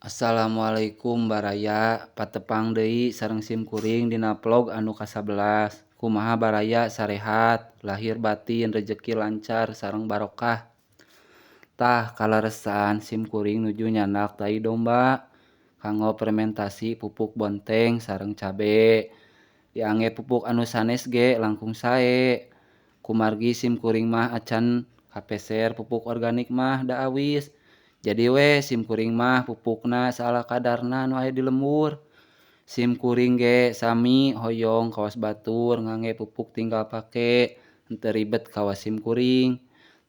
Assalamualaikum baraya patepang deui sareng sim kuring dina vlog anu ka-11. Kumaha baraya sarehat, lahir batin rejeki lancar sareng barokah. Tah kaleresan sim kuring nuju nyandak tai domba kanggo fermentasi pupuk bonteng sareng cabe. Diangge pupuk anu sanes ge langkung sae. Kumargi sim kuring mah acan kapeser pupuk organik mah da awis. Jadi we sim kuring mah pupukna saala kadarna nu aya di lembur. Sim kuring ge sami hoyong kawas batur ngangge pupuk tinggal pake henteu ribet kawas sim kuring.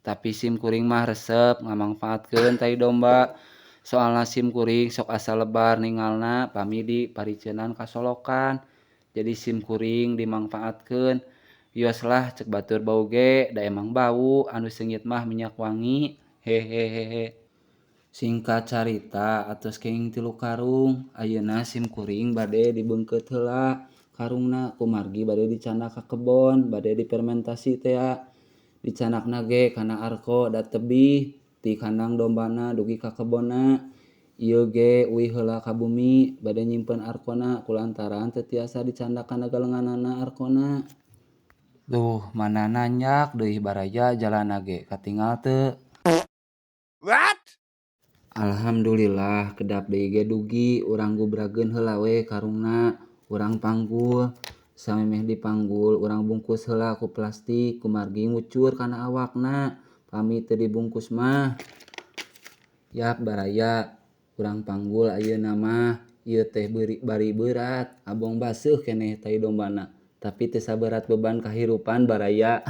Tapi sim kuring mah resep ngamangpaatkeun tai domba. Soalna sim kuring sok asa lebar ningalna pami dipariceunan kasolokan. Jadi sim kuring dimangpaatkeun. Yos lah cek batur bau ge da emang bau anu seungit mah minyak wangi. Hehehe. Singkat carita atos kenging 3 karung. Ayeuna sim kuring bade dibeungkeut heula karungna kumargi bade dicandak ka kebon bade difermentasi teh. Dicandakna ge kana arko da tebih ti kandang dombana dugi ka kebonna. Ieu ge uih heula ka bumi bade nyimpen arkona kulantaran teu tiasa dicandak kana galenganana arkona. Duh mana nanyak deui baraya jalanna ge katingal teu. Alhamdulillah kedap deui ge dugi urang gubrageun heula we karungna. Urang panggul. Samemeh dipanggul urang bungkus heula ku plastik kumargi ngucur kana awakna. Pami teu dibungkus mah. Yak baraya urang panggul ayeuna mah ieu teh bari beurat abong baseuh keneh tai dombana. Tapi teu saberat beban kahirupan baraya.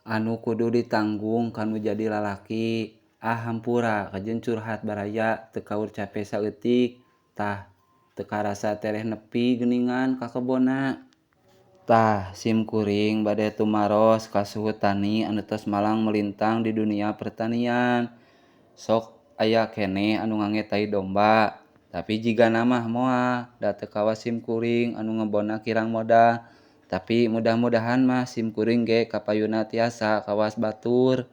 Anu kudu ditanggung kanu jadi lalaki. Hampura kajeun curhat baraya teu kaur cape saeutik. Tah teu karasa tereh nepi geuningan ka kebonna. Tah sim kuring bade tumaros ka suhu tani anu tos malang melintang di dunia pertanian. Sok aya keneh anu ngangge tai domba. Tapi jigana mah moal da teu kawas sim kuring anu ngebonna kirang modal. Tapi mudah-mudahan mah sim kuring ge kapayuna tiasa kawas batur.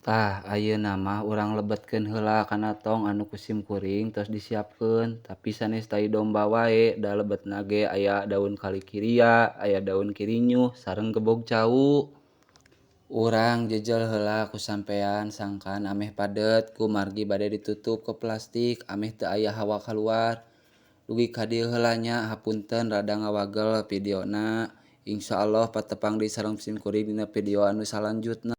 Tah ayeuna mah urang lebetkeun heula kana tong anu ku sim kuring tos disiapkeun. Tapi sanes tai domba wae da lebetna ge aya daun kalikiria, aya daun kirinyuh sareng gebog cau. Urang jejel heula ku sampean sangkan ameh padet kumargi bade ditutup ku plastik ameh teu aya hawa kaluar. Dugi ka dieu heula nya hapunten rada ngawagel videona. Insyaallah patepang deui sareng sim kuring dina video anu salanjutna.